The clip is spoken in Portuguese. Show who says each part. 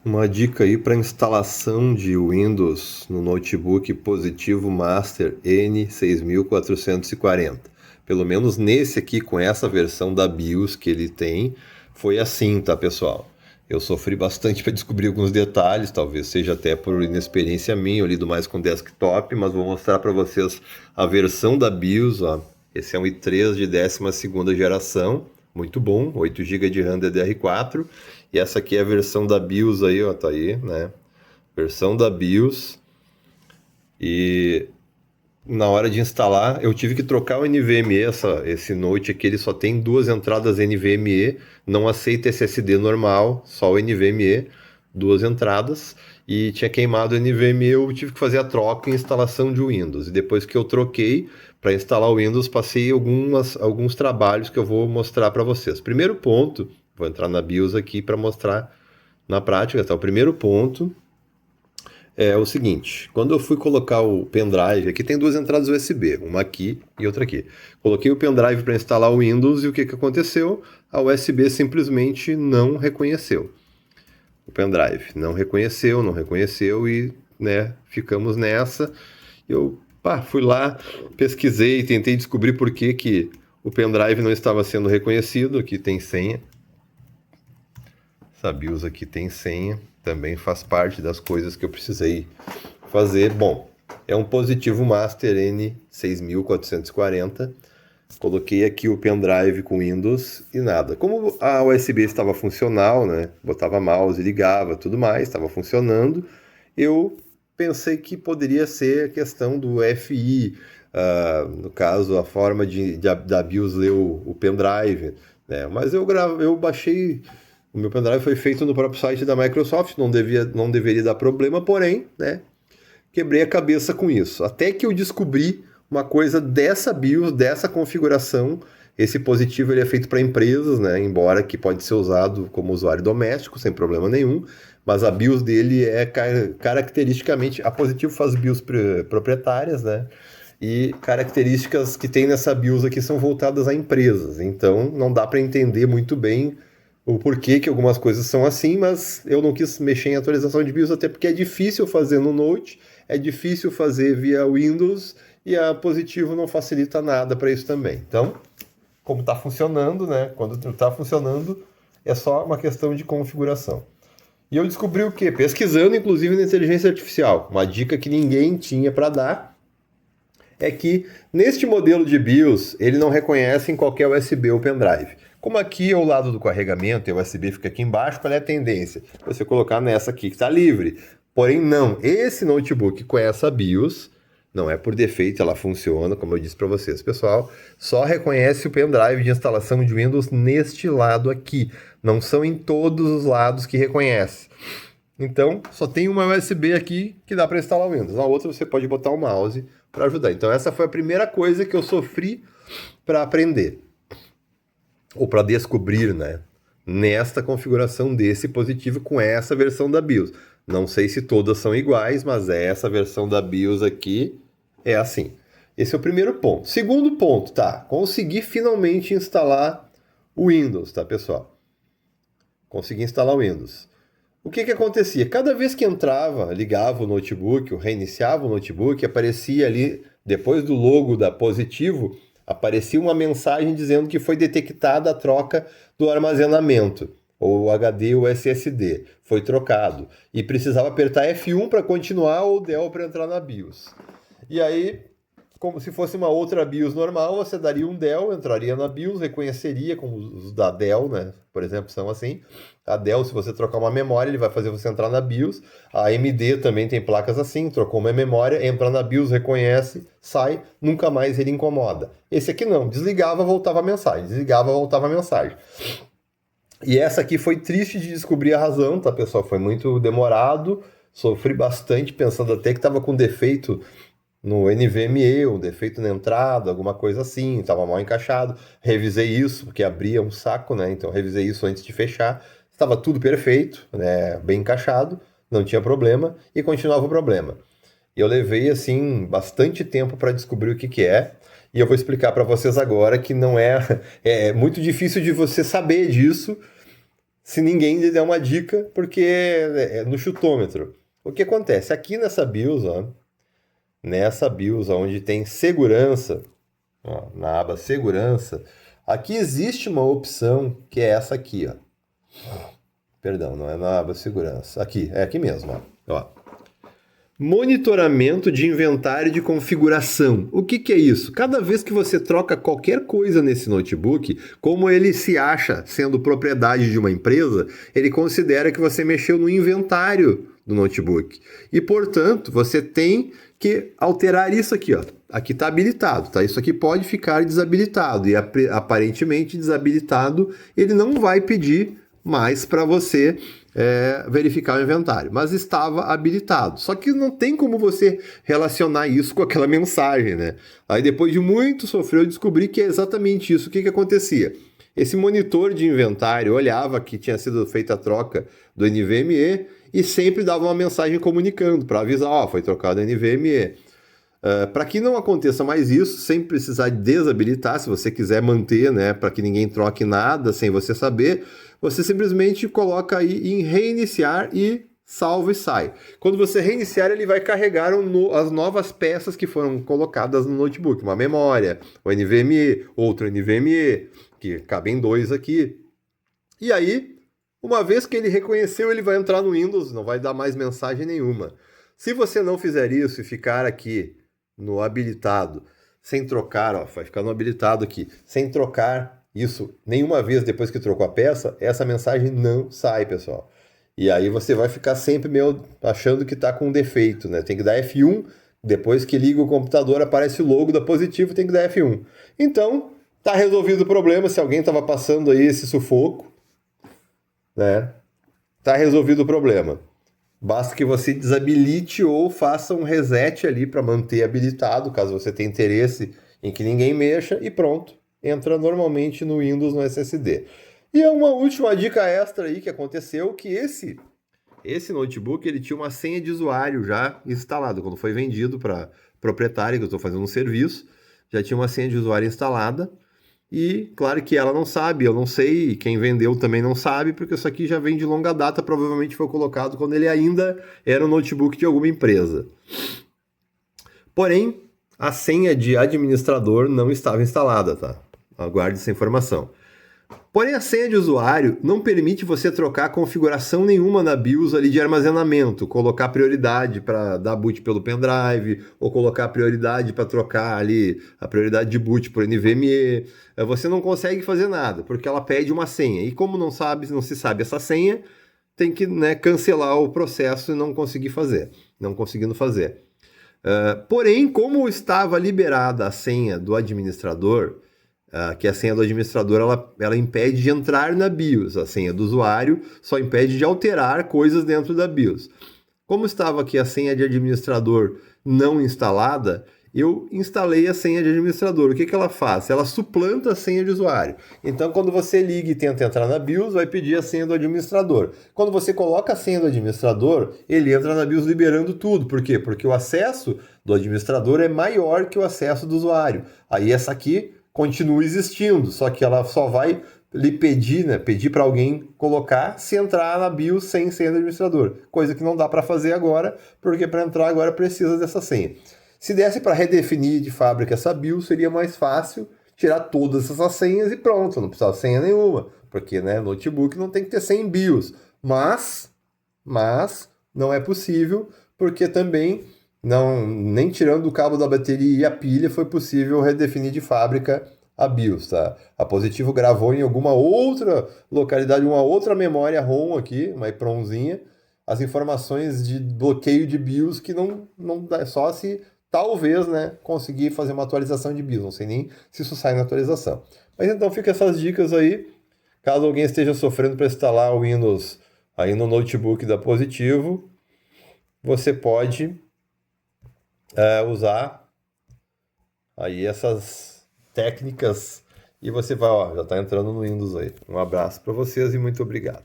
Speaker 1: Uma dica aí para instalação de Windows no notebook Positivo Master N6440. Pelo menos nesse aqui, com essa versão da BIOS que ele tem, foi assim, tá, pessoal? Eu sofri bastante para descobrir alguns detalhes, talvez seja até por inexperiência minha, eu lido mais com desktop, mas vou mostrar para vocês a versão da BIOS, ó. Esse é um i3 de 12ª geração, muito bom, 8 GB de RAM DDR4, e essa aqui é a versão da BIOS aí, ó, tá aí, né? Versão da BIOS. E na hora de instalar, eu tive que trocar o NVMe, esse Note aqui, ele só tem duas entradas NVMe, não aceita SSD normal, só o NVMe, duas entradas, e tinha queimado o NVMe, eu tive que fazer a troca e instalação de Windows. E depois que eu troquei para instalar o Windows, passei alguns trabalhos que eu vou mostrar para vocês. Primeiro ponto, vou entrar na BIOS aqui para mostrar na prática, tá? O primeiro ponto é o seguinte, quando eu fui colocar o pendrive, aqui tem duas entradas USB, uma aqui e outra aqui. Coloquei o pendrive para instalar o Windows e o que aconteceu? A USB simplesmente não reconheceu. O pendrive não reconheceu e, né, ficamos nessa. Eu fui lá, pesquisei, tentei descobrir por que o pendrive não estava sendo reconhecido. Aqui tem senha. Essa BIOS aqui tem senha, também faz parte das coisas que eu precisei fazer. Bom, é um Positivo Master N6440. Coloquei aqui o pendrive com Windows e nada. Como a USB estava funcional, né? Botava mouse, ligava, tudo mais, estava funcionando. Eu pensei que poderia ser a questão do FI, no caso, a forma da BIOS ler o pendrive, né? Mas eu baixei. O meu pendrive foi feito no próprio site da Microsoft, não deveria dar problema, porém, né, quebrei a cabeça com isso. Até que eu descobri uma coisa dessa BIOS, dessa configuração. Esse positivo ele é feito para empresas, né, embora que pode ser usado como usuário doméstico, sem problema nenhum, mas a BIOS dele é caracteristicamente... A Positivo faz BIOS proprietárias, né, e características que tem nessa BIOS aqui são voltadas a empresas. Então, não dá para entender muito bem o porquê que algumas coisas são assim, mas eu não quis mexer em atualização de BIOS, até porque é difícil fazer no Note, é difícil fazer via Windows, e a Positivo não facilita nada para isso também. Então, como está funcionando, né? Quando está funcionando, é só uma questão de configuração. E eu descobri o quê? Pesquisando, inclusive, na inteligência artificial. Uma dica que ninguém tinha para dar é que, neste modelo de BIOS, ele não reconhece em qualquer USB ou pendrive. Como aqui ao lado do carregamento e o USB fica aqui embaixo, qual é a tendência? Você colocar nessa aqui que está livre. Porém, não. Esse notebook com essa BIOS, não é por defeito, ela funciona, como eu disse para vocês, pessoal, só reconhece o pendrive de instalação de Windows neste lado aqui. Não são em todos os lados que reconhece. Então, só tem uma USB aqui que dá para instalar o Windows. Na outra você pode botar o mouse para ajudar. Então, essa foi a primeira coisa que eu sofri para aprender. Ou para descobrir, né? Nesta configuração desse positivo com essa versão da BIOS. Não sei se todas são iguais, mas essa versão da BIOS aqui é assim. Esse é o primeiro ponto. Segundo ponto, tá? Consegui finalmente instalar o Windows, tá, pessoal? Consegui instalar o Windows. O que acontecia? Cada vez que entrava, ligava o notebook, ou reiniciava o notebook, aparecia ali, depois do logo da Positivo, aparecia uma mensagem dizendo que foi detectada a troca do armazenamento, ou o HD ou SSD, foi trocado. E precisava apertar F1 para continuar ou Del para entrar na BIOS. E aí, como se fosse uma outra BIOS normal, você daria um Dell, entraria na BIOS, reconheceria, como os da Dell, né? Por exemplo, são assim. A Dell, se você trocar uma memória, ele vai fazer você entrar na BIOS. A AMD também tem placas assim, trocou uma memória, entra na BIOS, reconhece, sai, nunca mais ele incomoda. Esse aqui não, desligava, voltava a mensagem, desligava, voltava a mensagem. E essa aqui foi triste de descobrir a razão, tá, pessoal? Foi muito demorado, sofri bastante, pensando até que estava com defeito no NVMe, um defeito na entrada, alguma coisa assim, estava mal encaixado. Revisei isso, porque abria um saco, né? Então revisei isso antes de fechar. Estava tudo perfeito, né? Bem encaixado, não tinha problema e continuava o problema. E eu levei assim bastante tempo para descobrir o que é. E eu vou explicar para vocês agora que não é muito difícil de você saber disso. se ninguém lhe der uma dica, porque é no chutômetro. O que acontece? Aqui nessa BIOS, ó, nessa BIOS onde tem segurança, ó, na aba segurança, aqui existe uma opção que é essa aqui, ó. Perdão, não é na aba segurança. Aqui, é aqui mesmo, ó. Monitoramento de inventário de configuração. O que é isso? Cada vez que você troca qualquer coisa nesse notebook, como ele se acha sendo propriedade de uma empresa, ele considera que você mexeu no inventário do notebook. E, portanto, você tem que alterar isso aqui, ó. Aqui está habilitado, tá? Isso aqui pode ficar desabilitado. E aparentemente desabilitado, ele não vai pedir mais para você verificar o inventário, mas estava habilitado. Só que não tem como você relacionar isso com aquela mensagem, né? Aí depois de muito sofrer, eu descobri que é exatamente isso. O que acontecia? Esse monitor de inventário olhava que tinha sido feita a troca do NVMe e sempre dava uma mensagem comunicando para avisar, ó, foi trocado o NVMe. Para que não aconteça mais isso, sem precisar desabilitar, se você quiser manter, né, para que ninguém troque nada sem você saber, você simplesmente coloca aí em reiniciar e salva e sai. Quando você reiniciar, ele vai carregar as novas peças que foram colocadas no notebook, uma memória, o NVMe, outro NVMe, que cabem 2 aqui. E aí, uma vez que ele reconheceu, ele vai entrar no Windows, não vai dar mais mensagem nenhuma. Se você não fizer isso e ficar aqui no habilitado, sem trocar, ó, vai ficar no habilitado aqui, sem trocar isso nenhuma vez depois que trocou a peça, essa mensagem não sai, pessoal. E aí você vai ficar sempre meio achando que está com um defeito, né? Tem que dar F1, depois que liga o computador aparece o logo da Positivo, tem que dar F1. Então, tá resolvido o problema, se alguém estava passando aí esse sufoco, né? Tá resolvido o problema. Basta que você desabilite ou faça um reset ali para manter habilitado, caso você tenha interesse em que ninguém mexa, e pronto, entra normalmente no Windows no SSD. E uma última dica extra aí que aconteceu, que esse notebook ele tinha uma senha de usuário já instalada. Quando foi vendido para proprietária, que eu estou fazendo um serviço, já tinha uma senha de usuário instalada. E claro que ela não sabe, eu não sei, quem vendeu também não sabe, porque isso aqui já vem de longa data, provavelmente foi colocado quando ele ainda era um notebook de alguma empresa. Porém, a senha de administrador não estava instalada, tá? Aguarde essa informação. Porém, a senha de usuário não permite você trocar configuração nenhuma na BIOS ali de armazenamento, colocar prioridade para dar boot pelo pendrive, ou colocar prioridade para trocar ali a prioridade de boot por NVMe. Você não consegue fazer nada, porque ela pede uma senha. E como não se sabe essa senha, tem que, né, cancelar o processo e não conseguindo fazer. Porém, como estava liberada a senha do administrador, que a senha do administrador ela impede de entrar na BIOS, a senha do usuário só impede de alterar coisas dentro da BIOS. Como estava aqui a senha de administrador não instalada, eu instalei a senha de administrador. O que ela faz? Ela suplanta a senha de usuário. Então, quando você liga e tenta entrar na BIOS, vai pedir a senha do administrador. Quando você coloca a senha do administrador, ele entra na BIOS liberando tudo. Por quê? Porque o acesso do administrador é maior que o acesso do usuário. Aí essa aqui continua existindo, só que ela só vai lhe pedir, né, pedir para alguém colocar se entrar na BIOS sem senha do administrador, coisa que não dá para fazer agora, porque para entrar agora precisa dessa senha. Se desse para redefinir de fábrica essa BIOS, seria mais fácil tirar todas essas senhas e pronto, não precisava senha nenhuma, porque, né, notebook não tem que ter senha em BIOS, mas não é possível, porque também nem tirando o cabo da bateria e a pilha foi possível redefinir de fábrica a BIOS, tá? A Positivo gravou em alguma outra localidade, uma outra memória ROM aqui, uma EPROMzinha, as informações de bloqueio de BIOS que não dá, só se talvez, né, conseguir fazer uma atualização de BIOS, não sei nem se isso sai na atualização. Mas então fica essas dicas aí, caso alguém esteja sofrendo para instalar o Windows aí no notebook da Positivo, você pode usar aí essas técnicas e você vai, ó, já está entrando no Windows aí. Um abraço para vocês e muito obrigado.